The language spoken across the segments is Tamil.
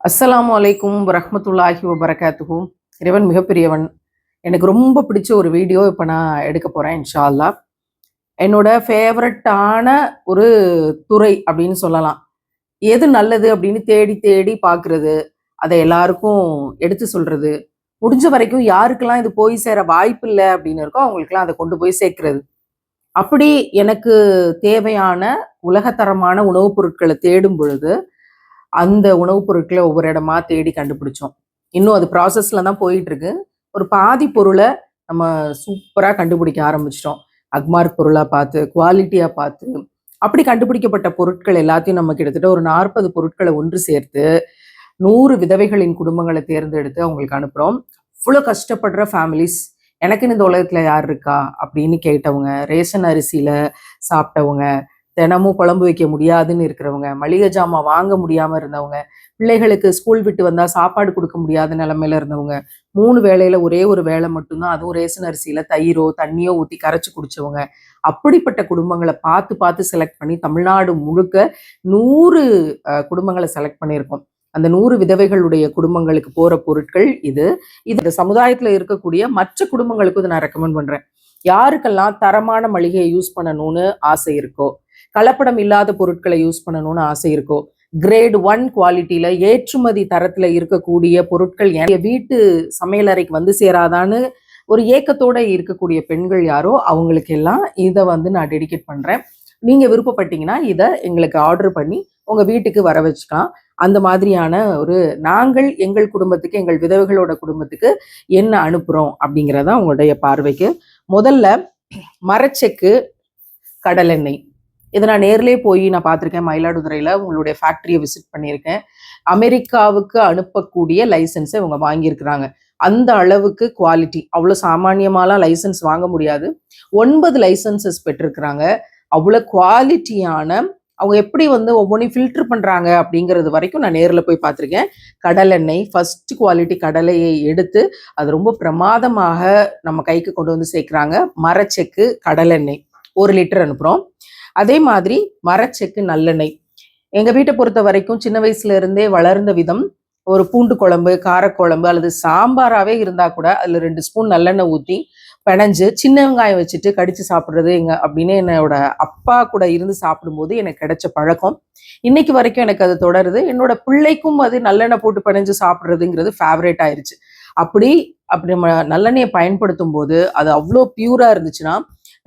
அஸ்ஸலாமு அலைக்கும் வரஹ்மத்துல்லாஹி வபரகாத்துஹு. இறைவன் மிகப்பெரியவன். எனக்கு ரொம்ப பிடிச்ச ஒரு வீடியோ இப்போ நான் எடுக்க போகிறேன் இன்ஷா அல்லாஹ். என்னோட ஃபேவரட்டான ஒரு துறை அப்படின்னு சொல்லலாம். எது நல்லது அப்படின்னு தேடி தேடி பார்க்குறது, அதை எல்லாருக்கும் எடுத்து சொல்றது, முடிஞ்ச வரைக்கும் யாருக்கெல்லாம் இது போய் சேர வாய்ப்பு இல்லை அப்படின்னு இருக்கோ அவங்களுக்கெல்லாம் அதை கொண்டு போய் சேர்க்கிறது. அப்படி எனக்கு தேவையான உலகத்தரமான உணவுப் பொருட்களை தேடும் பொழுது அந்த உணவுப் பொருட்களை ஒவ்வொரு இடமா தேடி கண்டுபிடிச்சோம். இன்னும் அது ப்ராசஸ்ல தான் போயிட்டு இருக்கு. ஒரு பாதி பொருளை நம்ம சூப்பரா கண்டுபிடிக்க ஆரம்பிச்சிட்டோம். அக்மார்க் பொருளா பார்த்து, குவாலிட்டியா பார்த்து, அப்படி கண்டுபிடிக்கப்பட்ட பொருட்கள் எல்லாத்தையும் நம்ம கிட்டத்தட்ட ஒரு 40 பொருட்களை ஒன்று சேர்த்து 100 விதவைகளின் குடும்பங்களை தேர்ந்தெடுத்து அவங்களுக்கு அனுப்புறோம். இவ்வளோ கஷ்டப்படுற ஃபேமிலிஸ், எனக்குன்னு இந்த உலகத்துல யார் இருக்கா அப்படின்னு கேட்டவங்க, ரேஷன் அரிசியில சாப்பிட்டவங்க, தினமும் குழம்பு வைக்க முடியாதுன்னு இருக்கிறவங்க, மளிகை ஜாமான் வாங்க முடியாம இருந்தவங்க, பிள்ளைகளுக்கு ஸ்கூல் விட்டு வந்தா சாப்பாடு கொடுக்க முடியாத நிலைமையில இருந்தவங்க, 3 வேளையில ஒரே ஒரு வேளை மட்டும்தான், அதுவும் ரேஷன் அரிசியில தயிரோ தண்ணியோ ஊற்றி கரைச்சி குடிச்சவங்க, அப்படிப்பட்ட குடும்பங்களை பார்த்து பார்த்து செலக்ட் பண்ணி தமிழ்நாடு முழுக்க 100 குடும்பங்களை செலக்ட் பண்ணியிருக்கோம். அந்த 100 விதவைகளுடைய குடும்பங்களுக்கு போற பொருட்கள் இது. இந்த சமுதாயத்துல இருக்கக்கூடிய மற்ற குடும்பங்களுக்கும் இதை நான் ரெக்கமெண்ட் பண்றேன். யாருக்கெல்லாம் தரமான மளிகையை யூஸ் பண்ணணும்னு ஆசை இருக்கோ, கலப்படம் இல்லாத பொருட்களை யூஸ் பண்ணணும்னு ஆசை இருக்கோ, கிரேட் 1 குவாலிட்டியில ஏற்றுமதி தரத்துல இருக்கக்கூடிய பொருட்கள் என் வீட்டு சமையலறைக்கு வந்து சேராதான்னு ஒரு ஏக்கத்தோட இருக்கக்கூடிய பெண்கள் யாரோ அவங்களுக்கு எல்லாம் இதை நான் டெடிகேட் பண்றேன். நீங்க விருப்பப்பட்டீங்கன்னா இதை எங்களுக்கு ஆர்டர் பண்ணி உங்க வீட்டுக்கு வர வச்சுக்கலாம். அந்த மாதிரியான ஒரு நாங்கள் எங்கள் குடும்பத்துக்கு, எங்கள் விதவைகளோட குடும்பத்துக்கு என்ன அனுப்புறோம் அப்படிங்கிறதா உங்களுடைய பார்வைக்கு. முதல்ல மரச்செக்கு கடலெண்ணெய். இதை நான் நேர்லேயே போய் நான் பார்த்துருக்கேன். மயிலாடுதுறையில் உங்களுடைய ஃபேக்ட்ரியை விசிட் பண்ணியிருக்கேன். அமெரிக்காவுக்கு அனுப்பக்கூடிய லைசன்ஸை இவங்க வாங்கியிருக்கிறாங்க. அந்த அளவுக்கு குவாலிட்டி, அவ்வளோ சாமானியமாலாம் லைசன்ஸ் வாங்க முடியாது. 9 லைசன்சஸ் பெற்றிருக்கிறாங்க. அவ்வளோ குவாலிட்டியான, அவங்க எப்படி ஒவ்வொன்றையும் ஃபில்டர் பண்ணுறாங்க அப்படிங்கிறது வரைக்கும் நான் நேரில் போய் பார்த்துருக்கேன். கடலெண்ணெய் ஃபர்ஸ்ட் குவாலிட்டி கடலையை எடுத்து அது ரொம்ப பிரமாதமாக நம்ம கைக்கு கொண்டு வந்து சேர்க்குறாங்க. மரச்செக்கு கடலெண்ணெய் 1 லிட்டர் அனுப்புகிறோம். அதே மாதிரி மரச்செக்கு நல்லெண்ணெய். எங்கள் வீட்டை பொறுத்த வரைக்கும் சின்ன வயசுல இருந்தே வளர்ந்த விதம், ஒரு பூண்டு குழம்பு, காரக்குழம்பு அல்லது சாம்பாராகவே இருந்தால் கூட அதில் 2 ஸ்பூன் நல்லெண்ணெய் ஊற்றி பிணைஞ்சு சின்ன வெங்காயம் வச்சுட்டு கடிச்சு சாப்பிட்றது அப்படின்னு என்னோட அப்பா கூட இருந்து சாப்பிடும்போது எனக்கு கிடைச்ச பழக்கம் இன்னைக்கு வரைக்கும் எனக்கு அது தொடருது. என்னோட பிள்ளைக்கும் அது நல்லெண்ணெய் போட்டு பிணைஞ்சு சாப்பிட்றதுங்கிறது ஃபேவரேட் ஆயிடுச்சு. அப்படி நம்ம நல்லெண்ணெயை பயன்படுத்தும் போது அது அவ்வளோ பியூரா இருந்துச்சுன்னா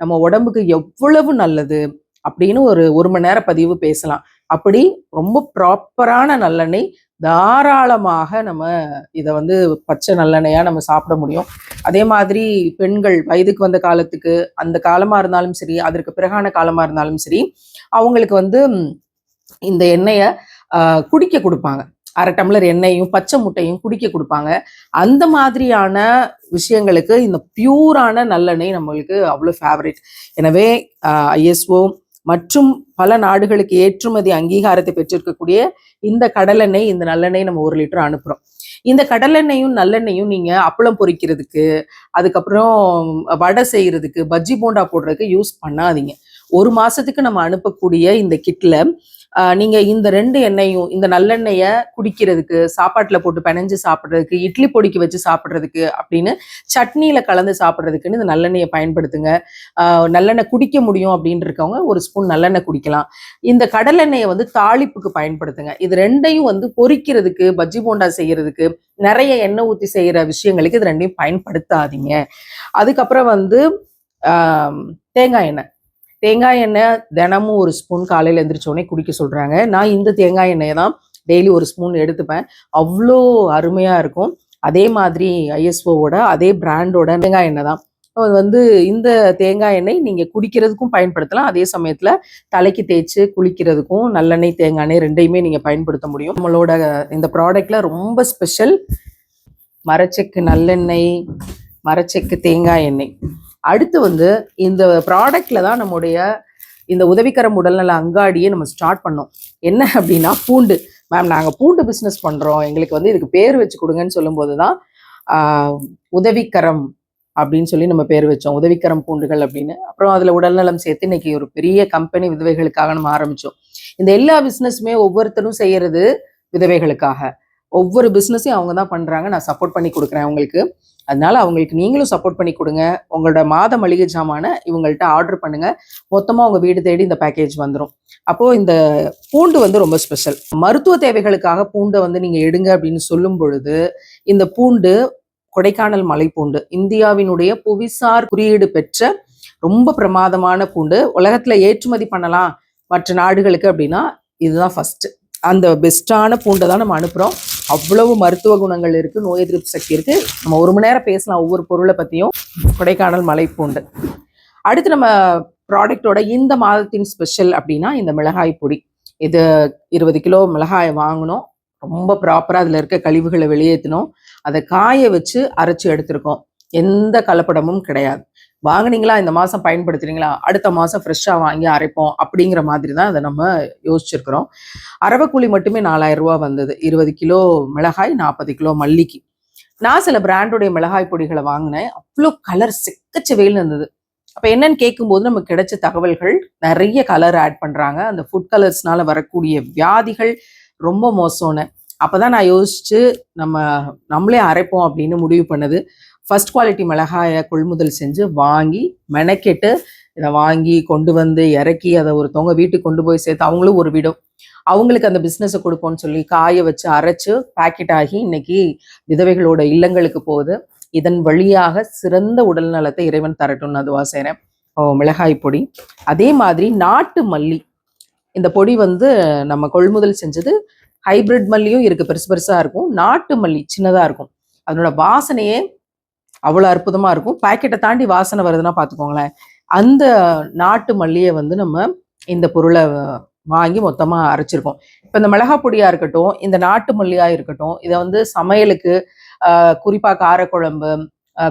நம்ம உடம்புக்கு எவ்வளவு நல்லது அப்படின்னு ஒரு மணி நேரம் பதிவு பேசலாம். அப்படி ரொம்ப ப்ராப்பரான நல்லெண்ணெய் தாராளமாக நம்ம இதை பச்சை நல்லெண்ணெயா நம்ம சாப்பிட முடியும். அதே மாதிரி பெண்கள் வயதுக்கு வந்த காலத்துக்கு, அந்த காலமா இருந்தாலும் சரி, அதற்கு பிறகான காலமா இருந்தாலும் சரி, அவங்களுக்கு இந்த எண்ணெயை குடிக்க கொடுப்பாங்க. 1/2 டம்ளர் எண்ணெயும் பச்சை முட்டையும் குடிக்க கொடுப்பாங்க. அந்த மாதிரியான விஷயங்களுக்கு இந்த பியூரான நல்லெண்ணெய் நம்மளுக்கு அவ்வளோ ஃபேவரட். எனவே ISO மற்றும் பல நாடுகளுக்கு ஏற்றுமதி அங்கீகாரத்தை பெற்றிருக்கக்கூடிய இந்த கடலெண்ணெய், இந்த நல்லெண்ணெய் நம்ம 1 லிட்டர் அனுப்புறோம். இந்த கடலெண்ணெயும் நல்லெண்ணெயும் நீங்க அப்பளம் பொரிக்கிறதுக்கு, அதுக்கப்புறம் வடை செய்யறதுக்கு, பஜ்ஜி போண்டா போடுறதுக்கு யூஸ் பண்ணாதீங்க. 1 மாசத்துக்கு நம்ம அனுப்பக்கூடிய இந்த கிட்ல நீங்க இந்த 2 எண்ணெயும், இந்த நல்லெண்ணெயை குடிக்கிறதுக்கு, சாப்பாட்டுல போட்டு பிணைஞ்சு சாப்பிட்றதுக்கு, இட்லி பொடிக்கு வச்சு சாப்பிட்றதுக்கு, அப்படின்னு சட்னியில கலந்து சாப்பிட்றதுக்குன்னு இந்த நல்லெண்ணெயை பயன்படுத்துங்க. நல்லெண்ணெய் குடிக்க முடியும் அப்படின்னு இருக்கவங்க 1 ஸ்பூன் நல்லெண்ணெய் குடிக்கலாம். இந்த கடலெண்ணெயை தாளிப்புக்கு பயன்படுத்துங்க. இது 2யும் பொரிக்கிறதுக்கு, பஜ்ஜி போண்டா செய்யறதுக்கு, நிறைய எண்ணெய் ஊற்றி செய்யற விஷயங்களுக்கு இது 2யும் பயன்படுத்தாதீங்க. அதுக்கப்புறம் தேங்காய் எண்ணெய். தேங்காய் எண்ணெய் தினமும் 1 ஸ்பூன் காலையில் எழுந்திரிச்சோடனே குடிக்க சொல்கிறாங்க. நான் இந்த தேங்காய் எண்ணெயை தான் டெய்லி 1 ஸ்பூன் எடுத்துப்பேன். அவ்வளோ அருமையாக இருக்கும். அதே மாதிரி ISOவோட அதே பிராண்டோட தேங்காய் எண்ணெய் தான். இந்த தேங்காய் எண்ணெய் நீங்கள் குடிக்கிறதுக்கும் பயன்படுத்தலாம். அதே சமயத்தில் தலைக்கு தேய்ச்சி குளிக்கிறதுக்கும் நல்லெண்ணெய், தேங்காய் எண்ணெய் 2யுமே நீங்கள் பயன்படுத்த முடியும். நம்மளோட இந்த ப்ராடக்டில் ரொம்ப ஸ்பெஷல் மரச்செக்கு நல்லெண்ணெய், மரச்செக்கு தேங்காய் எண்ணெய். அடுத்து இந்த ப்ராடக்ட்ல தான் நம்முடைய இந்த உதவிக்கரம் உடல்நல அங்காடியை நம்ம ஸ்டார்ட் பண்ணோம். என்ன அப்படின்னா, பூண்டு. மேம், நாங்கள் பூண்டு பிஸ்னஸ் பண்ணுறோம், எங்களுக்கு இதுக்கு பேர் வச்சு கொடுங்கன்னு சொல்லும்போது தான் உதவிக்கரம் அப்படின்னு சொல்லி நம்ம பேர் வச்சோம். உதவிக்கரம் பூண்டுகள் அப்படின்னு. அப்புறம் அதில் உடல்நலம் சேர்த்து இன்னைக்கு ஒரு பெரிய கம்பெனி விதவைகளுக்காக நம்ம ஆரம்பித்தோம். இந்த எல்லா பிஸ்னஸுமே ஒவ்வொருத்தரும் செய்யறது விதவைகளுக்காக. ஒவ்வொரு பிஸ்னஸையும் அவங்க தான் பண்ணுறாங்க, நான் சப்போர்ட் பண்ணி கொடுக்குறேன் அவங்களுக்கு. அதனால அவங்களுக்கு நீங்களும் சப்போர்ட் பண்ணி கொடுங்க. உங்களோட மாத மளிகை ஜாமான இவங்கள்ட்ட ஆர்டர் பண்ணுங்கள், மொத்தமாக உங்கள் வீடு தேடி இந்த பேக்கேஜ் வந்துடும். அப்போது இந்த பூண்டு வந்து ரொம்ப ஸ்பெஷல். மருத்துவ தேவைகளுக்காக பூண்டை வந்து நீங்கள் எடுங்க அப்படின்னு சொல்லும் பொழுது, இந்த பூண்டு கொடைக்கானல் மலைப்பூண்டு இந்தியாவினுடைய புவிசார் குறியீடு பெற்ற ரொம்ப பிரமாதமான பூண்டு. உலகத்துல ஏற்றுமதி பண்ணலாம் மற்ற நாடுகளுக்கு அப்படின்னா இதுதான் ஃபர்ஸ்ட். அந்த பெஸ்டான பூண்டை தான் நம்ம அனுப்புறோம். அவ்வளவு மருத்துவ குணங்கள் இருக்கு, நோய் எதிர்ப்பு சக்தி இருக்கு. நம்ம 1 மணி நேரம் பேசலாம் ஒவ்வொரு பொருளை பத்தியும். கொடைக்கானல் மலைப்பூண்டு. அடுத்து நம்ம ப்ராடக்டோட இந்த மாதத்தின் ஸ்பெஷல் அப்படின்னா இந்த மிளகாய் பொடி. இது 20 கிலோ மிளகாயை வாங்கணும், ரொம்ப ப்ராப்பராக அதில் இருக்க கழிவுகளை வெளியேற்றணும், அதை காய வச்சு அரைச்சி எடுத்திருக்கோம். எந்த கலப்படமும் கிடையாது. வாங்கினீங்களா, இந்த மாதம் பயன்படுத்துறீங்களா, அடுத்த மாதம் ஃப்ரெஷ்ஷாக வாங்கி அரைப்போம் அப்படிங்கிற மாதிரி தான் அதை நம்ம யோசிச்சிருக்கிறோம். அரவக்கூலி மட்டுமே 4000 ரூபா வந்தது. 20 கிலோ மிளகாய், 40 கிலோ மல்லிக்கு. நான் சில பிராண்டுடைய மிளகாய் பொடிகளை வாங்கினேன். அவ்வளோ கலர் செக்கச்சவையில் இருந்தது. அப்போ என்னன்னு கேட்கும்போது நமக்கு கிடைச்ச தகவல்கள் நிறைய கலர் ஆட் பண்ணுறாங்க. அந்த ஃபுட் கலர்ஸ்னால வரக்கூடிய வியாதிகள் ரொம்ப மோசம்னு. அப்போதான் நான் யோசிச்சு நம்மளே அரைப்போம் அப்படின்னு முடிவு பண்ணது. ஃபர்ஸ்ட் குவாலிட்டி மிளகாயை கொள்முதல் செஞ்சு வாங்கி மெனக்கெட்டு இதை வாங்கி கொண்டு வந்து இறக்கி அதை ஒருத்தவங்க வீட்டுக்கு கொண்டு போய் சேர்த்து அவங்களும் ஒரு வீடும் அவங்களுக்கு அந்த பிஸ்னஸை கொடுப்போம்னு சொல்லி காய வச்சு அரைச்சு பேக்கெட் ஆகி இன்னைக்கு விதவைகளோட இல்லங்களுக்கு போகுது. இதன் வழியாக சிறந்த உடல் நலத்தை இறைவன் தரட்டும்னு அதுவா செய்கிறேன். மிளகாய் பொடி. அதே மாதிரி நாட்டு மல்லி. இந்த பொடி வந்து நம்ம கொள்முதல் செஞ்சது. ஹைபிரிட் மல்லியும் இருக்கு, பெருசு பெருசா இருக்கும். நாட்டு மல்லி சின்னதா இருக்கும். அதனோட வாசனையே அவ்வளோ அற்புதமா இருக்கும். பாக்கெட்டை தாண்டி வாசனை வருதுன்னா பார்த்துக்கோங்களேன். அந்த நாட்டு மல்லியை வந்து நம்ம இந்த பொருளை வாங்கி மொத்தமாக அரைச்சிருக்கோம். இப்போ இந்த மிளகாய் பொடியா இருக்கட்டும், இந்த நாட்டு மல்லியா இருக்கட்டும், இதை வந்து சமையலுக்கு குறிப்பாக காரக்குழம்பு,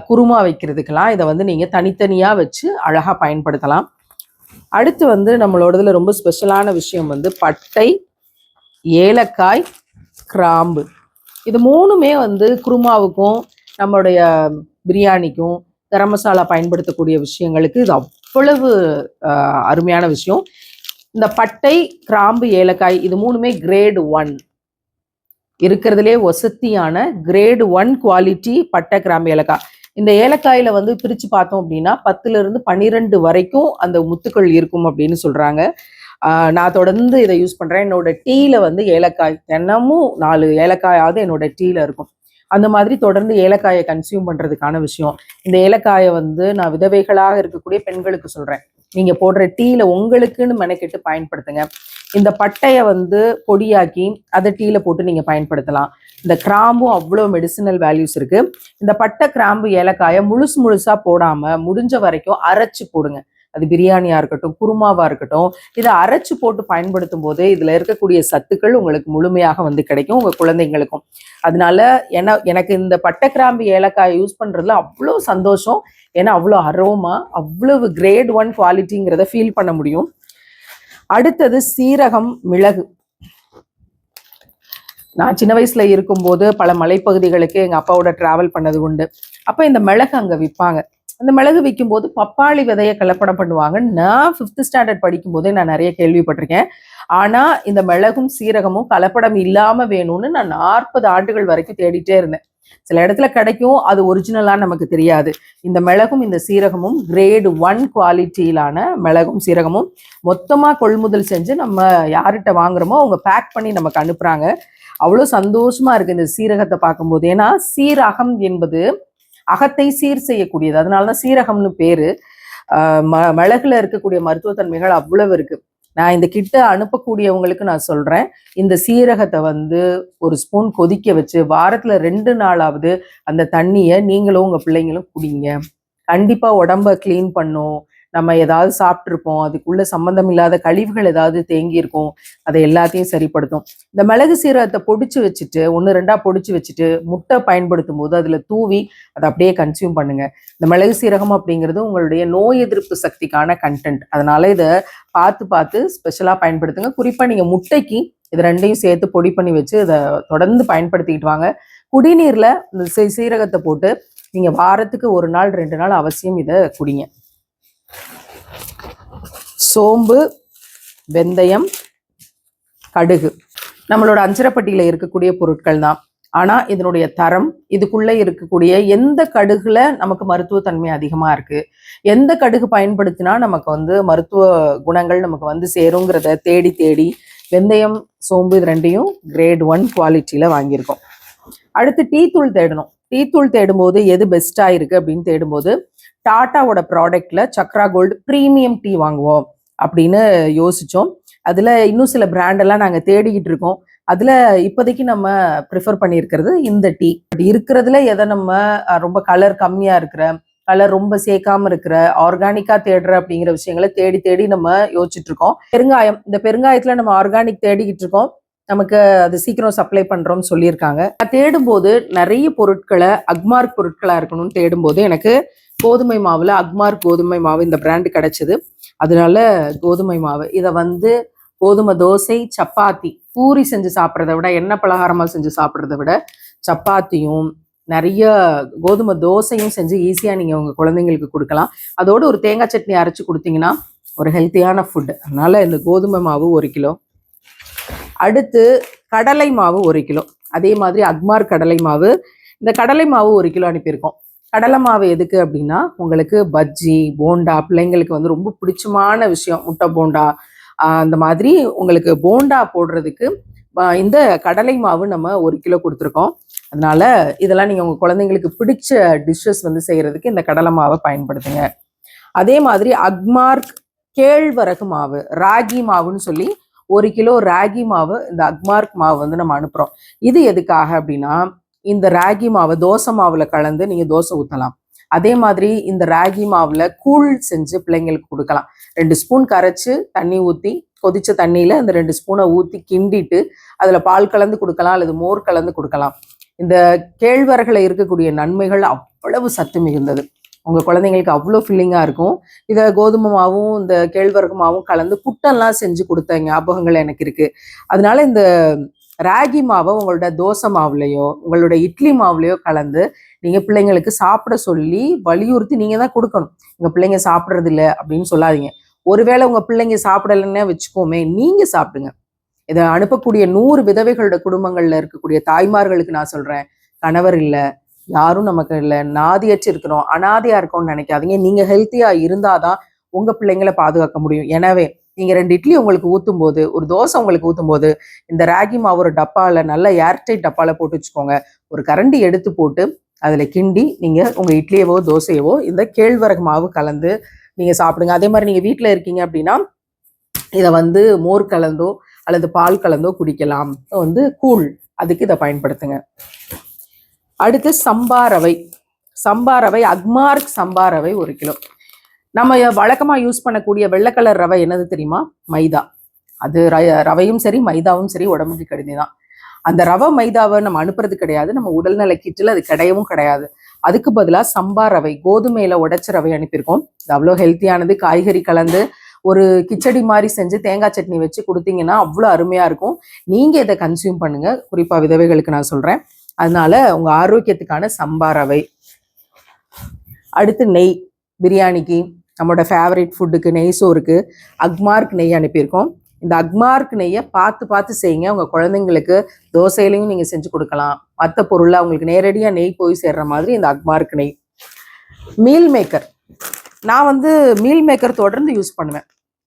குருமா வைக்கிறதுக்கெல்லாம் இதை வந்து நீங்கள் தனித்தனியாக வச்சு அழகாக பயன்படுத்தலாம். அடுத்து வந்து நம்மளோடதுல ரொம்ப ஸ்பெஷலான விஷயம் வந்து பட்டை, ஏலக்காய், கிராம்பு. இது 3மே வந்து குருமாவுக்கும் நம்மளுடைய பிரியாணிக்கும் கரம் மசாலா பயன்படுத்தக்கூடிய விஷயங்களுக்கு இது அவ்வளவு அருமையான விஷயம். இந்த பட்டை, கிராம்பு, ஏலக்காய் இது 3மே கிரேட் 1 இருக்கிறதுலே வசதியான கிரேட் 1 குவாலிட்டி பட்டை, கிராம்பு, ஏலக்காய். இந்த ஏலக்காயில வந்து பிரிச்சு பார்த்தோம் அப்படின்னா 10ல இருந்து 12 வரைக்கும் அந்த முத்துக்கள் இருக்கும் அப்படின்னு சொல்றாங்க. நான் தொடர்ந்து இதை யூஸ் பண்றேன். என்னோட டீல வந்து ஏலக்காய் தினமும் 4 ஏலக்காயாவது என்னோட டீல இருக்கும். அந்த மாதிரி தொடர்ந்து ஏலக்காயை கன்சியூம் பண்றதுக்கான விஷயம். இந்த ஏலக்காயை வந்து நான் விதவைகளாக இருக்கக்கூடிய பெண்களுக்கு சொல்றேன், நீங்க போடுற டீல உங்களுக்குன்னு மெனக்கெட்டு பயன்படுத்துங்க. இந்த பட்டையை வந்து பொடியாக்கி அதை டீல போட்டு நீங்க பயன்படுத்தலாம். இந்த கிராம்பும் அவ்வளோ மெடிசினல் வேல்யூஸ் இருக்கு. இந்த பட்டை, கிராம்பு, ஏலக்காயை முழுசா போடாம முடிஞ்ச வரைக்கும் அரைச்சு போடுங்க. அது பிரியாணியா இருக்கட்டும், குருமாவா இருக்கட்டும், இதை அரைச்சு போட்டு பயன்படுத்தும் போது இதுல இருக்கக்கூடிய சத்துக்கள் உங்களுக்கு முழுமையாக வந்து கிடைக்கும் உங்க குழந்தைங்களுக்கும். அதனால எனக்கு இந்த பட்டை, கிராம்பு, ஏலக்காய் யூஸ் பண்றதுல அவ்வளோ சந்தோஷம். ஏன்னா அவ்வளோ அரோமா, அவ்வளவு கிரேட் 1 குவாலிட்டிங்கிறத ஃபீல் பண்ண முடியும். அடுத்தது சீரகம், மிளகு. நான் சின்ன வயசுல இருக்கும்போது பல மலைப்பகுதிகளுக்கு எங்க அப்பாவோட டிராவல் பண்ணது உண்டு. அப்ப இந்த மிளகு அங்க விற்பாங்க. அந்த மிளகு விற்கும் போது பப்பாளி விதையை கலப்படம் பண்ணுவாங்க. நான் 5th ஸ்டாண்டர்ட் படிக்கும் போதே நான் நிறைய கேள்விப்பட்டிருக்கேன். ஆனா இந்த மிளகும் சீரகமும் கலப்படம் இல்லாம வேணும்னு நான் 40 ஆண்டுகள் வரைக்கும் தேடிட்டே இருந்தேன். சில இடத்துல கிடைக்கும், அது ஒரிஜினலா நமக்கு தெரியாது. இந்த மிளகும் இந்த சீரகமும் கிரேட் 1 குவாலிட்டியிலான மிளகும் சீரகமும் மொத்தமா கொள்முதல் செஞ்சு நம்ம யார்கிட்ட வாங்குறோமோ அவங்க பேக் பண்ணி நமக்கு அனுப்புறாங்க. அவ்வளோ சந்தோஷமா இருக்கு இந்த சீரகத்தை பார்க்கும்போது. ஏன்னா சீரகம் என்பது அகத்தை சீர் செய்யக்கூடியது. அதனாலதான் சீரகம்னு பேரு. மிளகுல இருக்கக்கூடிய மருத்துவத்தன்மைகள் அவ்வளவு இருக்கு. நான் இந்த கிட்ட அனுப்பக்கூடியவங்களுக்கு நான் சொல்றேன், இந்த சீரகத்தை வந்து ஒரு ஸ்பூன் கொதிக்க வச்சு வாரத்துல 2 நாளாவது அந்த தண்ணியை நீங்களும் உங்க பிள்ளைங்களும் குடிங்க. கண்டிப்பா உடம்ப கிளீன் பண்ணும். நம்ம ஏதாவது சாப்பிட்ருப்போம், அதுக்குள்ள சம்பந்தம் இல்லாத கழிவுகள் ஏதாவது தேங்கி இருக்கும், அதை எல்லாத்தையும் சரிப்படுத்தும். இந்த மிளகு சீரகத்தை பொடிச்சு வச்சுட்டு 1-2 பொடிச்சு வச்சுட்டு முட்டை பயன்படுத்தும் போது அதுல தூவி அதை அப்படியே கன்சியூம் பண்ணுங்க. இந்த மிளகு சீரகம் அப்படிங்கிறது உங்களுடைய நோய் எதிர்ப்பு சக்திக்கான கண்டென்ட். அதனால இதை பார்த்து ஸ்பெஷலா பயன்படுத்துங்க. குறிப்பா நீங்க முட்டைக்கு இது 2யும் சேர்த்து பொடி பண்ணி வச்சு இதை தொடர்ந்து பயன்படுத்திக்கிட்டு வாங்க. குடிநீர்ல இந்த சீரகத்தை போட்டு நீங்க வாரத்துக்கு 1 நாள் 2 நாள் அவசியம் இதை குடிங்க. சோம்பு, வெந்தயம், கடுகு நம்மளோட அஞ்சரப்பட்டியில இருக்கக்கூடிய பொருட்கள் தான். ஆனால் இதனுடைய தரம், இதுக்குள்ளே இருக்கக்கூடிய எந்த கடுகுல நமக்கு மருத்துவத்தன்மை அதிகமாக இருக்குது, எந்த கடுகு பயன்படுத்தினா நமக்கு வந்து மருத்துவ குணங்கள் நமக்கு வந்து சேருங்கிறத தேடி தேடி வெந்தயம், சோம்பு இது ரெண்டையும் கிரேட் 1 குவாலிட்டியில் வாங்கியிருக்கோம். அடுத்து டீ தூள் தேடணும். டீ தூள் தேடும்போது எது பெஸ்ட்டாக இருக்குது அப்படின்னு தேடும்போது டாட்டாவோட ப்ராடக்டில் சக்ரா கோல்டு ப்ரீமியம் டீ வாங்குவோம் அப்படின்னு யோசித்தோம். அதில் இன்னும் சில பிராண்டெல்லாம் நாங்கள் தேடிக்கிட்டு இருக்கோம். அதில் இப்போதைக்கு நம்ம ப்ரிஃபர் பண்ணியிருக்கிறது இந்த டீ. இருக்கிறதுல எதை நம்ம ரொம்ப கலர் கம்மியாக இருக்கிற, கலர் ரொம்ப சேர்க்காம இருக்கிற, ஆர்கானிக்காக தேடுற அப்படிங்கிற விஷயங்களை தேடி தேடி நம்ம யோசிச்சுட்டு இருக்கோம். பெருங்காயம், இந்த பெருங்காயத்தில் நம்ம ஆர்கானிக் தேடிக்கிட்டு இருக்கோம். நமக்கு அது சீக்கிரம் சப்ளை பண்ணுறோம்னு சொல்லியிருக்காங்க. தேடும்போது நிறைய பொருட்களை அக்மார்க் பொருட்களாக இருக்கணும்னு தேடும்போது எனக்கு கோதுமை மாவில் அக்மார்க் கோதுமை மாவு இந்த பிராண்டு கிடைச்சிது. அதனால கோதுமை மாவு இதை வந்து கோதுமை தோசை, சப்பாத்தி, பூரி செஞ்சு சாப்பிட்றத விட, எண்ணெய் பலகாரமாக செஞ்சு சாப்பிட்றத விட சப்பாத்தியும் நிறைய கோதுமை தோசையும் செஞ்சு ஈஸியாக நீங்கள் உங்கள் குழந்தைங்களுக்கு கொடுக்கலாம். அதோடு ஒரு தேங்காய் சட்னி அரைச்சி கொடுத்தீங்கன்னா ஒரு ஹெல்த்தியான ஃபுட்டு. அதனால் இந்த கோதுமை மாவு 1 கிலோ. அடுத்து கடலை மாவு 1 கிலோ. அதே மாதிரி அக்மார் கடலை மாவு, இந்த கடலை மாவு 1 கிலோ அனுப்பியிருக்கோம். கடலை மாவு எதுக்கு அப்படின்னா, உங்களுக்கு பஜ்ஜி, போண்டா, பிள்ளைங்களுக்கு வந்து ரொம்ப பிடிச்சமான விஷயம் முட்டை போண்டா, அந்த மாதிரி உங்களுக்கு போண்டா போடுறதுக்கு இந்த கடலை மாவு நம்ம 1 கிலோ கொடுத்துருக்கோம். அதனால இதெல்லாம் நீங்கள் உங்கள் குழந்தைங்களுக்கு பிடிச்ச டிஷ்ஷஸ் வந்து செய்கிறதுக்கு இந்த கடலை மாவை பயன்படுத்துங்க. அதே மாதிரி அக்மார்க் கேழ்வரகு மாவு, ராகி மாவுன்னு சொல்லி 1 கிலோ ராகி மாவு, இந்த அக்மார்க் மாவு வந்து நம்ம அனுப்புகிறோம். இது எதுக்காக அப்படின்னா, இந்த ராகி மாவை தோசை மாவில் கலந்து நீங்கள் தோசை ஊற்றலாம். அதே மாதிரி இந்த ராகி மாவில் கூழ் செஞ்சு பிள்ளைங்களுக்கு கொடுக்கலாம். 2 ஸ்பூன் கரைச்சி தண்ணி ஊற்றி, கொதிச்ச தண்ணியில் இந்த 2 ஸ்பூனை ஊற்றி கிண்டிட்டு அதில் பால் கலந்து கொடுக்கலாம், அல்லது மோர் கலந்து கொடுக்கலாம். இந்த கேழ்வரகுல இருக்கக்கூடிய நன்மைகள் அவ்வளவு சத்து மிகுந்தது. உங்கள் குழந்தைங்களுக்கு அவ்வளோ ஃபில்லிங்காக இருக்கும். இதை கோதுமை மாவும் இந்த கேழ்வரகு மாவும் கலந்து புட்டெல்லாம் செஞ்சு கொடுத்த ஞாபகங்கள் எனக்கு இருக்குது. அதனால இந்த ராகி மாவை உங்களோட தோசை மாவுலையோ உங்களோட இட்லி மாவுலையோ கலந்து நீங்கள் பிள்ளைங்களுக்கு சாப்பிட சொல்லி வலியுறுத்தி நீங்கள் தான் கொடுக்கணும். உங்கள் பிள்ளைங்க சாப்பிட்றது இல்லை அப்படின்னு சொல்லாதீங்க. ஒருவேளை உங்கள் பிள்ளைங்க சாப்பிடலைன்னே வச்சுக்கோமே, நீங்கள் சாப்பிடுங்க. இதை அனுப்பக்கூடிய 100 விதவைகளோட குடும்பங்களில் இருக்கக்கூடிய தாய்மார்களுக்கு நான் சொல்கிறேன், கணவர் இல்லை, யாரும் நமக்கு இல்லை, நாதியற்று இருக்கிறோம், அனாதையாக இருக்கோம்னு நினைக்காதீங்க. நீங்கள் ஹெல்த்தியாக இருந்தால் தான் உங்கள் பிள்ளைங்களை பாதுகாக்க முடியும். எனவே நீங்கள் 2 இட்லி உங்களுக்கு ஊற்றும் போது, ஒரு தோசை உங்களுக்கு ஊற்றும் போது, இந்த ராகி மாவு ஒரு டப்பாவில், நல்ல ஏர்டைட் டப்பாவில் போட்டு வச்சுக்கோங்க. ஒரு கரண்டி எடுத்து போட்டு அதில் கிண்டி நீங்கள் உங்கள் இட்லியவோ தோசையவோ இந்த கேழ்வரகு மாவு கலந்து நீங்கள் சாப்பிடுங்க. அதே மாதிரி நீங்கள் வீட்டில் இருக்கீங்க அப்படின்னா இதை வந்து மோர் கலந்தோ அல்லது பால் கலந்தோ குடிக்கலாம். வந்து கூழ், அதுக்கு இதை பயன்படுத்துங்க. அடுத்து சம்பா ரவை. சம்பா ரவை, அக்மார்க் சம்பா ரவை 1 கிலோ. நம்ம வழக்கமாக யூஸ் பண்ணக்கூடிய வெள்ளை கலர் ரவை என்னது தெரியுமா? மைதா. அது ரவையும் சரி மைதாவும் சரி உடம்புக்கு கெடுதி தான். அந்த ரவை மைதாவை நம்ம அனுப்புறது கிடையாது, நம்ம உடல்நல கிட்டில் அது கிடையவும் கிடையாது. அதுக்கு பதிலாக சம்பா ரவை, கோதுமையில உடைச்ச ரவை அனுப்பியிருக்கோம். இது அவ்வளோ ஹெல்த்தியானது. காய்கறி கலந்து ஒரு கிச்சடி மாதிரி செஞ்சு தேங்காய் சட்னி வச்சு கொடுத்தீங்கன்னா அவ்வளோ அருமையாக இருக்கும். நீங்கள் இதை கன்சியூம் பண்ணுங்க, குறிப்பாக விதவைகளுக்கு நான் சொல்கிறேன். அதனால உங்கள் ஆரோக்கியத்துக்கான சம்பா ரவை. அடுத்து நெய். பிரியாணிக்கு, நம்மளோட ஃபேவரட் ஃபுட்டுக்கு, நெய் சோறுக்கு அக்மார்க் நெய் அனுப்பியிருக்கோம். இந்த அக்மார்க் நெய்யை பார்த்து பார்த்து செய்யுங்க. உங்கள் குழந்தைங்களுக்கு தோசையிலையும் நீங்கள் செஞ்சு கொடுக்கலாம். மற்ற பொருளில் அவங்களுக்கு நேரடியாக நெய் போய் சேர்ற மாதிரி இந்த அக்மார்க் நெய். Meal maker. நான் வந்து மீல் மேக்கர் தொடர்ந்து யூஸ் பண்ணுவேன்.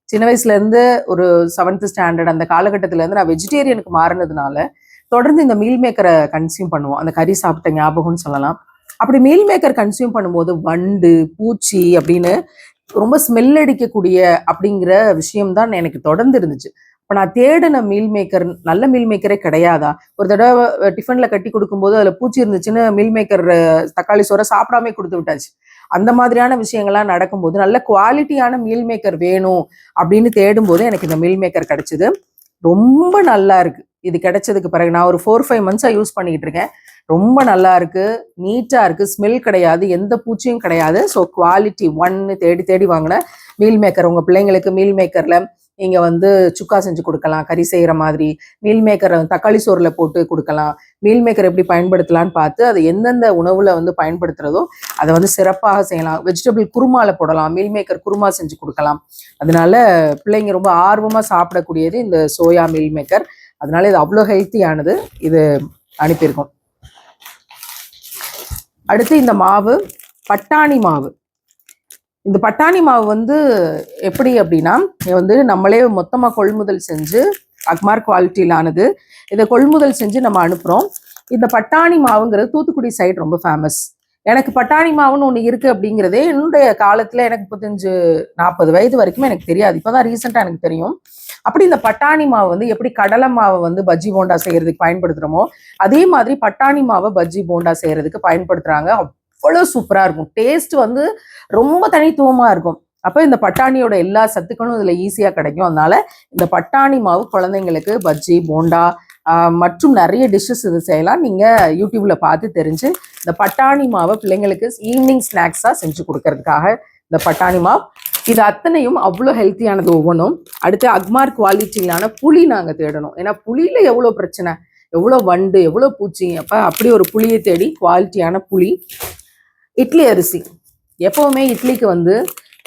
சின்ன வயசுலேருந்து ஒரு 7th ஸ்டாண்டர்ட் அந்த காலகட்டத்திலேருந்து நான் வெஜிடேரியனுக்கு மாறினதுனால தொடர்ந்து இந்த மீல் மேக்கரை கன்சியூம் பண்ணுவோம். அந்த கறி சாப்பிட்ட ஞாபகம்னு சொல்லலாம். அப்படி மீல் மேக்கர் கன்சியூம் பண்ணும்போது வண்டு, பூச்சி அப்படின்னு ரொம்ப ஸ்மெல் அடிக்கக்கூடிய அப்படிங்கிற விஷயம்தான் எனக்கு தொடர்ந்து இருந்துச்சு. இப்போ நான் தேடின மீல் மேக்கர் நல்ல மீல் மேக்கரே கிடையாதா? ஒரு தடவை டிஃபனில் கட்டி கொடுக்கும்போது அதில் பூச்சி இருந்துச்சுன்னு மீல் மேக்கர் தக்காளி சோறை சாப்பிடாமே கொடுத்து விட்டாச்சு. அந்த மாதிரியான விஷயங்கள்லாம் நடக்கும்போது நல்ல குவாலிட்டியான மீல் மேக்கர் வேணும் அப்படின்னு தேடும்போது எனக்கு இந்த மீல் மேக்கர் கிடைச்சிது. ரொம்ப நல்லா இருக்கு. இது கிடைச்சதுக்கு பிறகு நான் ஒரு 4-5 மந்த்ஸாக யூஸ் பண்ணிக்கிட்டு இருக்கேன். ரொம்ப நல்லா இருக்கு, நீட்டாக இருக்கு, ஸ்மெல் கிடையாது, எந்த பூச்சியும் கிடையாது. ஸோ குவாலிட்டி 1 தேடி தேடி வாங்கின மீல் மேக்கர். உங்கள் பிள்ளைங்களுக்கு மீல் மேக்கரில் நீங்கள் வந்து சுக்கா செஞ்சு கொடுக்கலாம், கறி செய்கிற மாதிரி. மீல் மேக்கரை தக்காளி சோறில் போட்டு கொடுக்கலாம். மீல் மேக்கர் எப்படி பயன்படுத்தலான்னு பார்த்து அது எந்தெந்த உணவில் வந்து பயன்படுத்துகிறதோ அதை வந்து சிறப்பாக செய்யலாம். வெஜிடபிள் குருமாவில் போடலாம், மீல் மேக்கர் குருமா செஞ்சு கொடுக்கலாம். அதனால பிள்ளைங்க ரொம்ப ஆர்வமாக சாப்பிடக்கூடியது இந்த சோயா மீல் மேக்கர். அதனால இது அவ்வளோ ஹெல்த்தியானது. இது அனுப்பியிருக்கோம். அடுத்து இந்த மாவு பட்டாணி மாவு. இந்த பட்டாணி மாவு வந்து எப்படி அப்படின்னா, வந்து நம்மளே மொத்தமாக கொள்முதல் செஞ்சு அக்மார் குவாலிட்டியிலானது. இதை கொள்முதல் செஞ்சு நம்ம அனுப்புகிறோம். இந்த பட்டாணி மாவுங்கிறது தூத்துக்குடி சைடு ரொம்ப ஃபேமஸ். எனக்கு பட்டாணி மாவுன்னு ஒன்று இருக்குது அப்படிங்கிறதே என்னுடைய காலத்தில் எனக்கு 35-40 வயது வரைக்குமே எனக்கு தெரியாது. இப்போ தான் ரீசெண்டாக எனக்கு தெரியும். அப்படி இந்த பட்டாணி மாவு வந்து எப்படி கடலை மாவை வந்து பஜ்ஜி போண்டா செய்யறதுக்கு பயன்படுத்துகிறோமோ அதே மாதிரி பட்டாணி மாவை பஜ்ஜி போண்டா செய்யறதுக்கு பயன்படுத்துகிறாங்க. அவ்வளோ சூப்பராக இருக்கும். டேஸ்ட் வந்து ரொம்ப தனித்துவமாக இருக்கும். அப்போ இந்த பட்டாணியோட எல்லா சத்துக்களும் இதில் ஈஸியாக கிடைக்கும். அதனால இந்த பட்டாணி மாவு குழந்தைங்களுக்கு பஜ்ஜி போண்டா மற்றும் நிறைய டிஷ்ஷஸ் இது செய்யலாம். நீங்கள் யூடியூப்ல பார்த்து தெரிஞ்சு இந்த பட்டாணி மாவை பிள்ளைங்களுக்கு ஈவினிங் ஸ்நாக்ஸாக செஞ்சு கொடுக்கறதுக்காக இந்த பட்டாணி மாவு. இது அத்தனையும் அவ்வளோ ஹெல்த்தியானது ஒவ்வொன்றும். அடுத்து அக்மார் குவாலிட்டியிலான புளி நாங்கள் தேடணும். ஏன்னா புளியில் எவ்வளோ பிரச்சனை, எவ்வளோ வண்டு, எவ்வளோ பூச்சி. அப்போ அப்படி ஒரு புளியை தேடி குவாலிட்டியான புளி. இட்லி அரிசி, எப்போவுமே இட்லிக்கு வந்து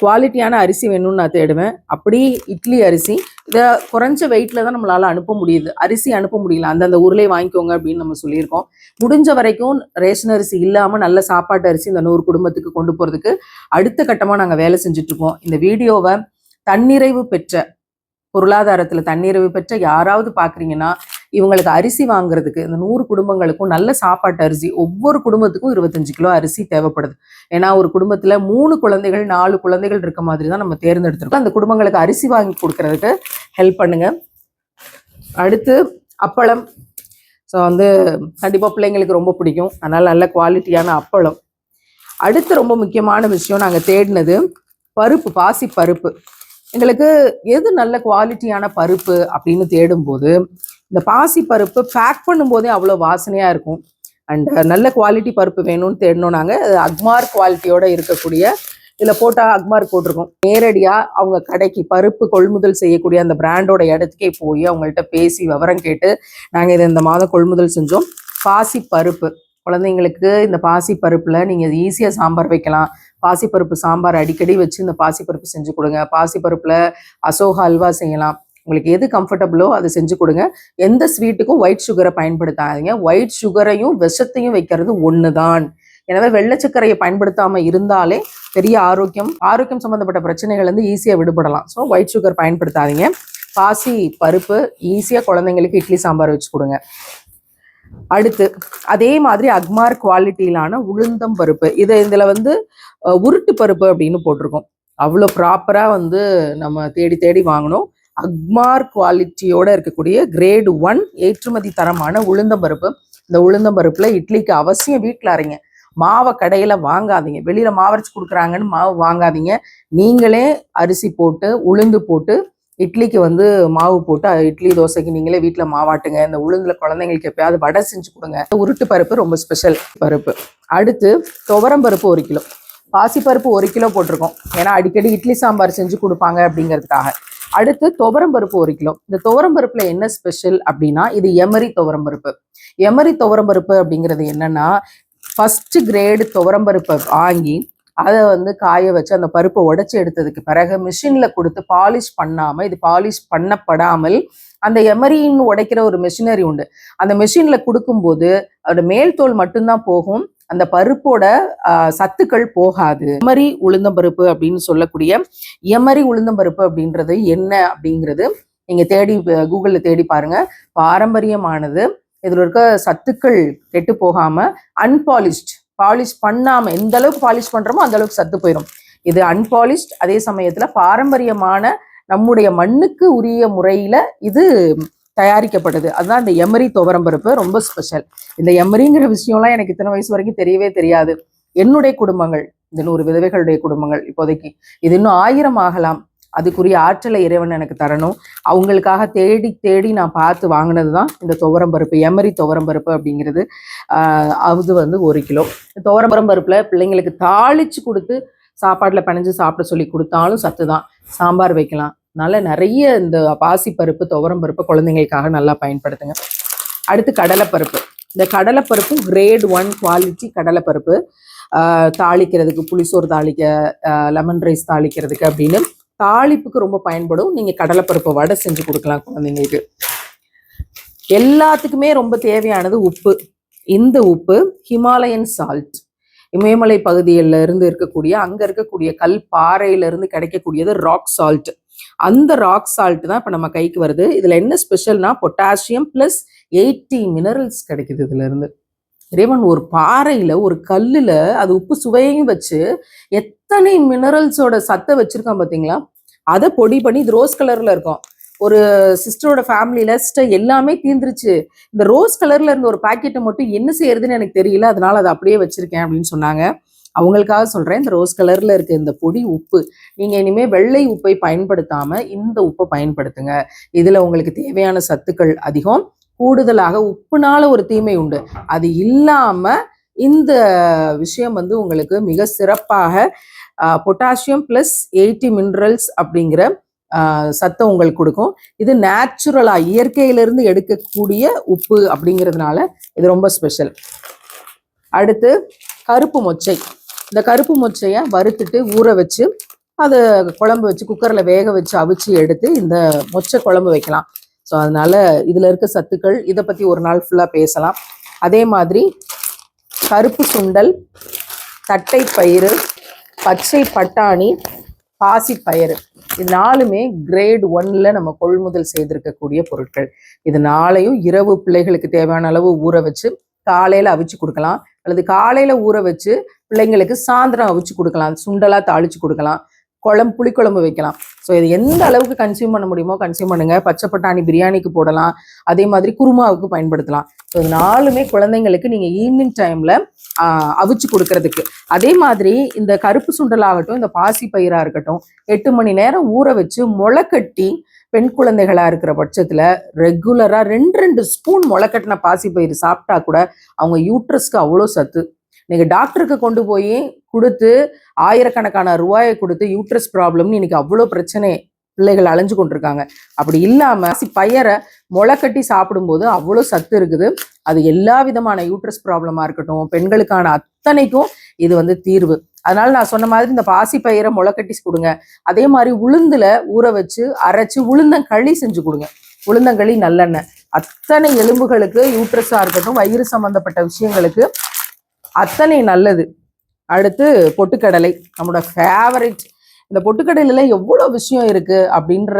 குவாலிட்டியான அரிசி வேணும்னு நான் தேடுவேன். அப்படி இட்லி அரிசி இதை குறைஞ்ச வெயிட்ல தான் நம்மளால அனுப்ப முடியுது. அரிசி அனுப்ப முடியல, அந்தந்த ஊர்லேயே வாங்கிக்கோங்க அப்படின்னு நம்ம சொல்லியிருக்கோம். முடிஞ்ச வரைக்கும் ரேஷன் அரிசி இல்லாமல் நல்ல சாப்பாட்டு அரிசி இந்த 100 குடும்பத்துக்கு கொண்டு போகிறதுக்கு அடுத்த கட்டமாக நாங்கள் வேலை செஞ்சுட்ருக்கோம். இந்த வீடியோவை தன்னிறைவு பெற்ற, பொருளாதாரத்தில் தன்னிறைவு பெற்ற யாராவது பார்க்குறீங்கன்னா இவங்களுக்கு அரிசி வாங்குறதுக்கு இந்த 100 குடும்பங்களுக்கும் நல்ல சாப்பாட்டு அரிசி, ஒவ்வொரு குடும்பத்துக்கும் 25 கிலோ அரிசி தேவைப்படுது. ஏன்னா ஒரு குடும்பத்தில் 3 குழந்தைகள் 4 குழந்தைகள் இருக்க மாதிரி தான் நம்ம தேர்ந்தெடுத்திருக்கோம். அந்த குடும்பங்களுக்கு அரிசி வாங்கி கொடுக்கறதுக்கு ஹெல்ப் பண்ணுங்க. அடுத்து அப்பளம். ஸோ வந்து கண்டிப்பாக பிள்ளைங்களுக்கு ரொம்ப பிடிக்கும். அதனால் நல்ல குவாலிட்டியான அப்பளம். அடுத்து ரொம்ப முக்கியமான விஷயம் நாங்கள் தேடினது பருப்பு, பாசி பருப்பு. எங்களுக்கு எது நல்ல குவாலிட்டியான பருப்பு அப்படின்னு தேடும்போது இந்த பாசி பருப்பு பேக் பண்ணும்போதே அவ்வளோ வாசனையாக இருக்கும். அண்ட் நல்ல குவாலிட்டி பருப்பு வேணும்னு தேடணும். நாங்கள் அக்மார் குவாலிட்டியோட இருக்கக்கூடிய இதில் போட்டால் அக்மார் போட்டிருக்கோம். நேரடியாக அவங்க கடைக்கு பருப்பு கொள்முதல் செய்யக்கூடிய அந்த பிராண்டோட இடத்துக்கே போய் அவங்கள்ட்ட பேசி விவரம் கேட்டு நாங்கள் இதை இந்த மாதம் கொள்முதல் செஞ்சோம். பாசி பருப்பு குழந்தைங்களுக்கு இந்த பாசி பருப்பில் நீங்கள் ஈஸியாக சாம்பார் வைக்கலாம். பாசிப்பருப்பு சாம்பார் அடிக்கடி வச்சு இந்த பாசிப்பருப்பு செஞ்சு கொடுங்க. பாசிப்பருப்பில் அசோகா அல்வா செய்யலாம். உங்களுக்கு எது கம்ஃபர்டபுளோ அதை செஞ்சு கொடுங்க. எந்த ஸ்வீட்டுக்கும் ஒயிட் சுகரை பயன்படுத்தாதீங்க. ஒயிட் சுகரையும் விஷத்தையும் வைக்கிறது ஒன்று தான். எனவே வெள்ளச்சக்கரையை பயன்படுத்தாமல் இருந்தாலே பெரிய ஆரோக்கியம் சம்மந்தப்பட்ட பிரச்சனைகள் வந்து ஈஸியாக விடுபடலாம். ஸோ ஒயிட் சுகர் பயன்படுத்தாதீங்க. பாசி பருப்பு ஈஸியாக குழந்தைங்களுக்கு இட்லி சாம்பார் வச்சு கொடுங்க. அடுத்து அதே மாதிரி அக்மார் குவாலிட்டியிலான உளுந்தம் பருப்பு. இதில் வந்து உருட்டு பருப்பு அப்படின்னு போட்டிருக்கோம். அவ்வளோ ப்ராப்பராக வந்து நம்ம தேடி தேடி வாங்கணும். அக்மார் குவாலிட்டியோட இருக்கக்கூடிய கிரேடு 1 ஏற்றுமதி தரமான உளுந்தம் பருப்பு. இந்த உளுந்தம் பருப்புல இட்லிக்கு அவசியம் வீட்டில் அரைங்க. மாவை கடையில் வாங்காதீங்க. வெளியில் மாவரைச்சு கொடுக்குறாங்கன்னு மாவு வாங்காதீங்க. நீங்களே அரிசி போட்டு உளுந்து போட்டு இட்லிக்கு வந்து மாவு போட்டு இட்லி தோசைக்கு நீங்களே வீட்டில் மாவாட்டுங்க. இந்த உளுந்துல குழந்தைங்களுக்கு எப்பயாவது வடை செஞ்சு கொடுங்க. உருட்டு பருப்பு ரொம்ப ஸ்பெஷல் பருப்பு. அடுத்து துவரம் பருப்பு 1 கிலோ, பாசிப்பருப்பு 1 கிலோ போட்டிருக்கோம். ஏன்னா அடிக்கடி இட்லி சாம்பார் செஞ்சு கொடுப்பாங்க அப்படிங்கிறதுக்காக. அடுத்து துவரம் பருப்பு 1 கிலோ. இந்த துவரம் பருப்புல என்ன ஸ்பெஷல் அப்படின்னா இது எமரி துவரம் பருப்பு. எமரி துவரம் பருப்பு அப்படிங்கிறது என்னன்னா, ஃபர்ஸ்ட் கிரேடு துவரம் பருப்பை வாங்கி அதை வந்து காய வச்சு அந்த பருப்பை உடைச்சி எடுத்ததுக்கு பிறகு மிஷினில் கொடுத்து பாலிஷ் பண்ணாமல், இது பாலிஷ் பண்ணப்படாமல் அந்த எமரின்னு உடைக்கிற ஒரு மெஷினரி உண்டு. அந்த மெஷினில் கொடுக்கும்போது அதோட மேல் தோல் மட்டும்தான் போகும். அந்த பருப்போட சத்துக்கள் போகாது. எமரி உளுந்தம்பருப்பு அப்படின்னு சொல்லக்கூடிய எமரி உளுந்தம்பருப்பு அப்படின்றது என்ன அப்படிங்கிறது நீங்கள் தேடி கூகுளில் தேடி பாருங்க. பாரம்பரியமானது. இதில் இருக்க சத்துக்கள் கெட்டு போகாமல் அன்பாலிஷ்ட், பாலிஷ் பண்ணாமல், எந்த அளவுக்கு பாலிஷ் பண்ணுறோமோ அந்த அளவுக்கு சத்து போயிடும். இது அன்பாலிஷ்ட். அதே சமயத்தில் பாரம்பரியமான நம்முடைய மண்ணுக்கு உரிய முறையில் இது தயாரிக்கப்படுது. அதுதான் இந்த எமரி துவரம் பருப்பு. ரொம்ப ஸ்பெஷல். இந்த எமரிங்கிற விஷயம்லாம் எனக்கு இத்தனை வயசு வரைக்கும் தெரியவே தெரியாது. என்னுடைய குடும்பங்கள், இந்த 100 விதவைகளுடைய குடும்பங்கள் இப்போதைக்கு இது இன்னும் 1000 ஆகலாம். அதுக்குரிய ஆற்றலை இறைவன் எனக்கு தரணும். அவங்களுக்காக தேடி தேடி நான் பார்த்து வாங்கினது தான் இந்த துவரம் பருப்பு, எமரி துவரம் பருப்பு அப்படிங்கிறது. அது வந்து 1 கிலோ. துவரம் பருப்பில் பிள்ளைங்களுக்கு தாளிச்சு கொடுத்து சாப்பாட்டில் பிணைஞ்சு சாப்பிட சொல்லி கொடுத்தாலும் சத்து தான். சாம்பார் வைக்கலாம். அதனால நிறைய இந்த பாசிப்பருப்பு துவரம் பருப்பு குழந்தைங்களுக்காக நல்லா பயன்படுத்துங்க. அடுத்து கடலைப்பருப்பு. இந்த கடலைப்பருப்பு கிரேட் 1 குவாலிட்டி கடலைப்பருப்பு. தாளிக்கிறதுக்கு, புளிசோறு தாளிக்க, லெமன் ரைஸ் தாளிக்கிறதுக்கு அப்படின்னு தாளிப்புக்கு ரொம்ப பயன்படும். நீங்கள் கடலைப்பருப்பை வடை செஞ்சு கொடுக்கலாம் குழந்தைங்களுக்கு. எல்லாத்துக்குமே ரொம்ப தேவையானது உப்பு. இந்த உப்பு ஹிமாலயன் சால்ட். இமயமலை பகுதியில இருந்து இருக்கக்கூடிய அங்க இருக்கக்கூடிய கல் பாறையில இருந்து கிடைக்கக்கூடியது ராக் சால்ட். அந்த ராக் சால்ட் தான் இப்ப நம்ம கைக்கு வருது. இதுல என்ன ஸ்பெஷல்னா பொட்டாசியம் பிளஸ் 80 மினரல்ஸ் கிடைக்குது இதுல இருந்து. இறைவன் ஒரு பாறையில ஒரு கல்லுல அது உப்பு சுவையும் வச்சு எத்தனை மினரல்ஸோட சத்தை வச்சிருக்கான் பாத்தீங்களா? அதை பொடி பண்ணி இது ரோஸ் கலர்ல இருக்கும். ஒரு சிஸ்டரோட ஃபேமிலியில சிஸ்டர் எல்லாமே தீர்ந்துருச்சு, இந்த ரோஸ் கலர்ல இருந்த ஒரு பாக்கெட்டை மட்டும் என்ன செய்யறதுன்னு எனக்கு தெரியல, அதனால அதை அப்படியே வச்சிருக்கேன் அப்படின்னு சொன்னாங்க. அவங்களுக்காக சொல்றேன், இந்த ரோஸ் கலர்ல இருக்க இந்த பொடி உப்பு நீங்க இனிமே வெள்ளை உப்பை பயன்படுத்தாம இந்த உப்பை பயன்படுத்துங்க. இதுல உங்களுக்கு தேவையான சத்துக்கள் அதிகம். கூடுதலாக உப்புனால ஒரு தீமை உண்டு, அது இல்லாம இந்த விஷயம் வந்து உங்களுக்கு மிக சிறப்பாக பொட்டாசியம் பிளஸ் 80 மினரல்ஸ் அப்படிங்கிற சத்தை உங்களுக்கு கொடுக்கும். இது நேச்சுரலா இயற்கையிலிருந்து எடுக்கக்கூடிய உப்பு அப்படிங்கிறதுனால இது ரொம்ப ஸ்பெஷல். அடுத்து கருப்பு மொச்சை. இந்த கருப்பு மொச்சையை வறுத்துட்டு ஊற வச்சு அதை குழம்பு வச்சு குக்கரில் வேக வச்சு அவிச்சு எடுத்து இந்த மொச்சை குழம்பு வைக்கலாம். ஸோ அதனால இதில் இருக்க சத்துக்கள் இதை பற்றி ஒரு நாள் ஃபுல்லாக பேசலாம். அதே மாதிரி கருப்பு சுண்டல், தட்டை பயிறு, பச்சை பட்டாணி, பாசி பயிறு, இது 4மே கிரேட் 1ல நம்ம கொள்முதல் செய்திருக்கக்கூடிய பொருட்கள். இது 4ஐயும் இரவு பிள்ளைகளுக்கு தேவையான அளவு ஊற வச்சு காலையில் அவிச்சு கொடுக்கலாம், அல்லது காலையில் ஊற வச்சு பிள்ளைங்களுக்கு சாயந்தரம் அவிச்சு கொடுக்கலாம். சுண்டலாக தாளிச்சு கொடுக்கலாம், புளிக்குழம்பு வைக்கலாம். ஸோ இது எந்த அளவுக்கு கன்சியூம் பண்ண முடியுமோ கன்சியூம் பண்ணுங்க. பச்சை பட்டாணி பிரியாணிக்கு போடலாம், அதே மாதிரி குருமாவுக்கு பயன்படுத்தலாம். ஸோ இது 4மே குழந்தைங்களுக்கு நீங்கள் ஈவினிங் டைமில் அவிச்சு கொடுக்கறதுக்கு. அதே மாதிரி இந்த கருப்பு சுண்டலாகட்டும், இந்த பாசி பயிராக இருக்கட்டும், 8 மணி நேரம் ஊற வச்சு முளைக்கட்டி பெண் குழந்தைகளாக இருக்கிற பட்சத்தில் ரெகுலராக 2 ஸ்பூன் முளைக்கட்டின பாசி பயிர் சாப்பிட்டா கூட அவங்க யூட்ரஸ்க்கு அவ்வளோ சத்து. நீங்கள் டாக்டருக்கு கொண்டு போய் கொடுத்து ஆயிரக்கணக்கான ரூபாயை கொடுத்து யூட்ரஸ் ப்ராப்ளம்னு இன்னைக்கு அவ்வளோ பிரச்சனை பிள்ளைகள் அலைஞ்சு கொண்டிருக்காங்க. அப்படி இல்லாமல் பயிரை முளைக்கட்டி சாப்பிடும்போது அவ்வளோ சத்து இருக்குது. அது எல்லா விதமான யூட்ரஸ் ப்ராப்ளமாக இருக்கட்டும், பெண்களுக்கான அத்தனைக்கும் இது வந்து தீர்வு. அதனால நான் சொன்ன மாதிரி இந்த பாசி பயிரை முளைக்கட்டி கொடுங்க. அதே மாதிரி உளுந்துல ஊற வச்சு அரைச்சு உளுந்தங்களி செஞ்சு கொடுங்க. உளுந்தங்களி நல்லெண்ணெய் அத்தனை எலும்புகளுக்கு, யூட்ரஸாக இருக்கட்டும், வயிறு சம்பந்தப்பட்ட விஷயங்களுக்கு அத்தனை நல்லது. அடுத்து பொட்டுக்கடலை, நம்மளோட ஃபேவரட். இந்த பொட்டுக்கடலையில எவ்வளோ விஷயம் இருக்கு அப்படின்ற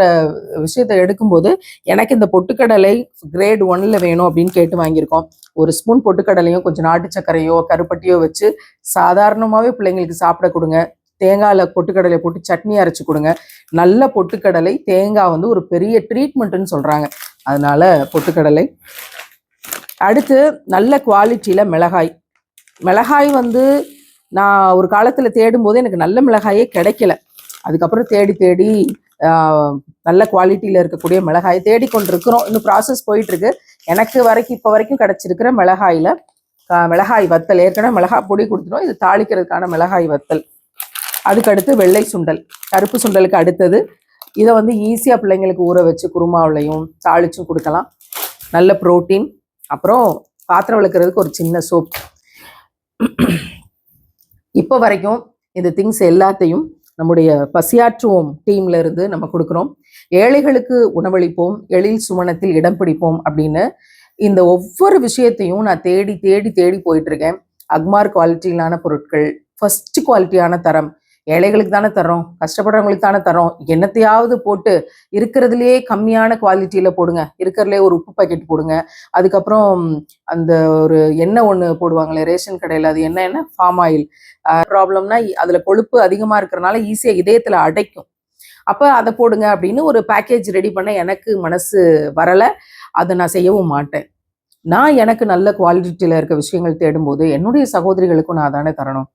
விஷயத்த எடுக்கும்போது எனக்கு இந்த பொட்டுக்கடலை கிரேட் 1ல வேணும் அப்படின்னு கேட்டு வாங்கியிருக்கோம். ஒரு ஸ்பூன் பொட்டுக்கடலையும் கொஞ்சம் நாட்டு சர்க்கரையோ கருப்பட்டியோ வச்சு சாதாரணமாகவே பிள்ளைங்களுக்கு சாப்பிட கொடுங்க. தேங்காயில் பொட்டுக்கடலை போட்டு சட்னி அரைச்சி கொடுங்க. நல்ல பொட்டுக்கடலை, தேங்காய் வந்து ஒரு பெரிய ட்ரீட்மெண்ட்டுன்னு சொல்கிறாங்க. அதனால பொட்டுக்கடலை. அடுத்து நல்ல குவாலிட்டியில் மிளகாய். மிளகாய் வந்து நான் ஒரு காலத்தில் தேடும்போது எனக்கு நல்ல மிளகாயே கிடைக்கல. அதுக்கப்புறம் தேடி நல்ல குவாலிட்டியில் இருக்கக்கூடிய மிளகாயை தேடிக்கொண்டிருக்கிறோம். இன்னும் ப்ராசஸ் போயிட்டுருக்கு. எனக்கு இப்போ வரைக்கும் கிடச்சிருக்கிற மிளகாயில் மிளகாய் வத்தல், ஏற்கனவே மிளகாய் பொடி கொடுத்துரும், இது தாளிக்கிறதுக்கான மிளகாய் வத்தல். அதுக்கடுத்து வெள்ளை சுண்டல், கருப்பு சுண்டலுக்கு அடுத்தது. இதை வந்து ஈஸியாக பிள்ளைங்களுக்கு ஊற வச்சு குருமாவிலையும் தாளிச்சும் கொடுக்கலாம். நல்ல ப்ரோட்டீன். அப்புறம் பாத்திரம் விளக்குறதுக்கு ஒரு சின்ன சோப். இப்போ வரைக்கும் இந்த திங்ஸ் எல்லாத்தையும் நம்முடைய பசியாற்றுவோம் டீம்ல இருந்து நம்ம கொடுக்குறோம். ஏழைகளுக்கு உணவளிப்போம், எழில் சுமணத்தில் இடம் பிடிப்போம் அப்படின்னு இந்த ஒவ்வொரு விஷயத்தையும் நான் தேடி போயிட்டு இருக்கேன். அக்மார் குவாலிட்டியிலான பொருட்கள், ஃபர்ஸ்ட் குவாலிட்டியான தரம். ஏழைகளுக்கு தானே தரோம், கஷ்டப்படுறவங்களுக்கு தானே தரோம். என்னத்தையாவது போட்டு இருக்கிறதுலேயே கம்மியான குவாலிட்டியில போடுங்க. இருக்கிறதுலே ஒரு உப்பு பாக்கெட் போடுங்க. அதுக்கப்புறம் அந்த ஒரு எண்ணெய் ஒன்று போடுவாங்களே ரேஷன் கடையில், அது என்ன ஃபார்ம் ஆயில். ப்ராப்ளம்னா அதுல கொழுப்பு அதிகமா இருக்கிறனால ஈஸியா இதயத்துல அடைக்கும். அப்ப அதை போடுங்க அப்படின்னு ஒரு பேக்கேஜ் ரெடி பண்ண எனக்கு மனசு வரலை. அதை நான் செய்யவும் மாட்டேன். நான் எனக்கு நல்ல குவாலிட்டியில இருக்க விஷயங்கள் தேடும்போது என்னுடைய சகோதரிகளுக்கும் நான் தானே தரணும்.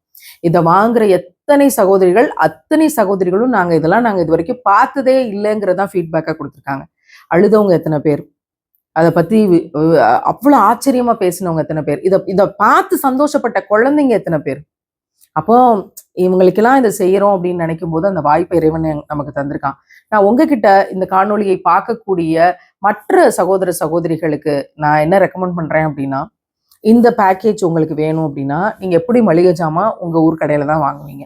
இதை வாங்குற எத்தனை சகோதரிகள், அத்தனை சகோதரிகளும் நாங்கள் இது வரைக்கும் பார்த்ததே இல்லைங்கிறதான் ஃபீட்பேக்காக கொடுத்துருக்காங்க. அழுதவங்க எத்தனை பேர், அதை பற்றி அவ்வளோ ஆச்சரியமா பேசினவங்க எத்தனை பேர், இதை பார்த்து சந்தோஷப்பட்ட குழந்தைங்க எத்தனை பேர். அப்போ இவங்களுக்கெல்லாம் இதை செய்யறோம் அப்படின்னு நினைக்கும் போது அந்த வாய்ப்பை இறைவன் நமக்கு தந்திருக்கான். நான் உங்ககிட்ட இந்த காணொலியை பார்க்கக்கூடிய மற்ற சகோதர சகோதரிகளுக்கு நான் என்ன ரெக்கமெண்ட் பண்றேன் அப்படின்னா, இந்த பேக்கேஜ் உங்களுக்கு வேணும் அப்படின்னா நீங்க எப்படி மளிகை ஜாமான் உங்க ஊர் கடையில தான் வாங்குவீங்க.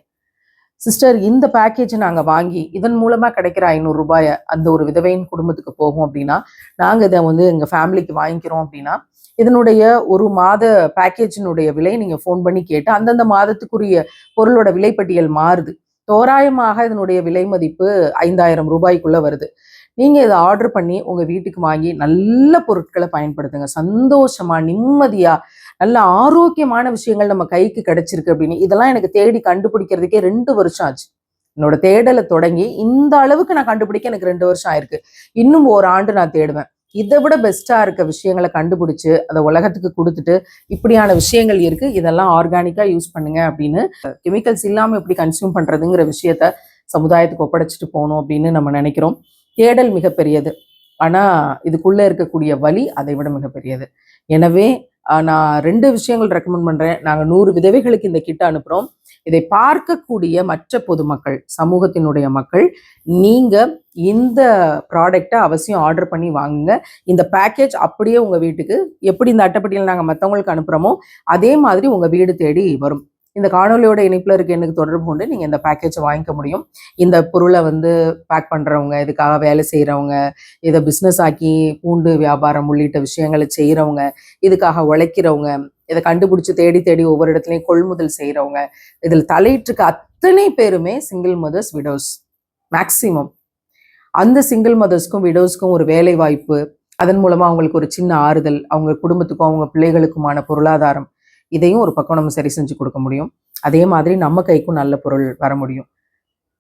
சிஸ்டர், இந்த பேக்கேஜை நாங்கள் வாங்கி இதன் மூலமா கிடைக்கிற 500 ரூபாயை அந்த ஒரு விதவையின் குடும்பத்துக்கு போகும் அப்படின்னா, நாங்கள் இதை வந்து எங்கள் ஃபேமிலிக்கு வாங்கிக்கிறோம் அப்படின்னா இதனுடைய ஒரு மாத பேக்கேஜினுடைய விலை நீங்க ஃபோன் பண்ணி கேட்டு அந்தந்த மாதத்துக்குரிய பொருளோட விலைப்பட்டியல் மாறுது. தோராயமாக இதனுடைய விலை மதிப்பு 5000 ரூபாய்க்குள்ள வருது. நீங்க இதை ஆர்டர் பண்ணி உங்க வீட்டுக்கு வாங்கி நல்ல பொருட்களை பயன்படுத்துங்க. சந்தோஷமா, நிம்மதியா, நல்ல ஆரோக்கியமான விஷயங்கள் நம்ம கைக்கு கிடைச்சிருக்கு அப்படின்னு. இதெல்லாம் எனக்கு தேடி கண்டுபிடிக்கிறதுக்கே 2 வருஷம் ஆச்சு. என்னோட தேடலை தொடங்கி இந்த அளவுக்கு நான் கண்டுபிடிக்க எனக்கு 2 வருஷம் ஆயிருக்கு. இன்னும் 1 ஆண்டு நான் தேடுவேன். இதை விட பெஸ்டா இருக்க விஷயங்களை கண்டுபிடிச்சு அதை உலகத்துக்கு கொடுத்துட்டு இப்படியான விஷயங்கள் இருக்கு, இதெல்லாம் ஆர்கானிக்கா யூஸ் பண்ணுங்க அப்படின்னு, கெமிக்கல்ஸ் இல்லாம எப்படி கன்சியூம் பண்றதுங்கிற விஷயத்த சமுதாயத்துக்கு ஒப்படைச்சிட்டு போகணும் அப்படின்னு நம்ம நினைக்கிறோம். தேடல் மிகப்பெரியது, ஆனா இதுக்குள்ள இருக்கக்கூடிய வலி அதை விட மிகப்பெரியது. எனவே நான் 2 விஷயங்கள் ரெக்கமெண்ட் பண்றேன். நாங்க 100 விதவைகளுக்கு இந்த கிட்ட அனுப்புறோம். இதை பார்க்கக்கூடிய மற்ற பொதுமக்கள், சமூகத்தினுடைய மக்கள், நீங்க இந்த ப்ராடக்டை அவசியம் ஆர்டர் பண்ணி வாங்குங்க. இந்த பேக்கேஜ் அப்படியே உங்க வீட்டுக்கு, எப்படி இந்த அட்டைப்பட்டியில் நாங்கள் மற்றவங்களுக்கு அனுப்புறோமோ அதே மாதிரி உங்க வீடு தேடி வரும். இந்த காணொலியோட இணைப்புல இருக்க எனக்கு தொடர்பு கொண்டு நீங்க இந்த பேக்கேஜை வாங்கிக்க முடியும். இந்த பொருளை பேக் பண்றவங்க, இதுக்காக வேலை செய்யறவங்க, இதை பிஸ்னஸ் ஆக்கி பூண்டு வியாபாரம் உள்ளிட்ட விஷயங்களை செய்யறவங்க, இதுக்காக உழைக்கிறவங்க, இதை கண்டுபிடிச்சு தேடி தேடி ஒவ்வொரு இடத்துலையும் கொள்முதல் செய்யறவங்க, இதில் தலையிட்டிருக்க அத்தனை பேருமே சிங்கிள் மதர்ஸ், விடோஸ் மேக்சிமம். அந்த சிங்கிள் மதர்ஸ்க்கும் விடோஸ்க்கும் ஒரு வேலை வாய்ப்பு, அதன் மூலமா அவங்களுக்கு ஒரு சின்ன ஆறுதல், அவங்க குடும்பத்துக்கும் அவங்க பிள்ளைகளுக்குமான பொருளாதாரம், இதையும் ஒரு பக்கம் நம்ம சரி செஞ்சு கொடுக்க முடியும். அதே மாதிரி நம்ம கைக்கும் நல்ல பொருள் வர முடியும்.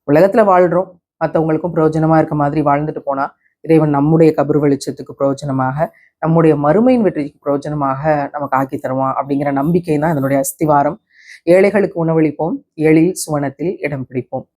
உலகத்துல வாழ்றோம், மற்றவங்களுக்கும் பிரயோஜனமா இருக்க மாதிரி வாழ்ந்துட்டு போனா இறைவன் நம்முடைய கபர் வெளிச்சத்துக்கு பிரயோஜனமாக, நம்முடைய மறுமையின் வெற்றிக்கு பிரயோஜனமாக நமக்கு ஆக்கி தருவான் அப்படிங்கிற நம்பிக்கை தான் இதனுடைய அஸ்திவாரம். ஏழைகளுக்கு உணவளிப்போம், எழில் சுவனத்தில் இடம் பிடிப்போம்.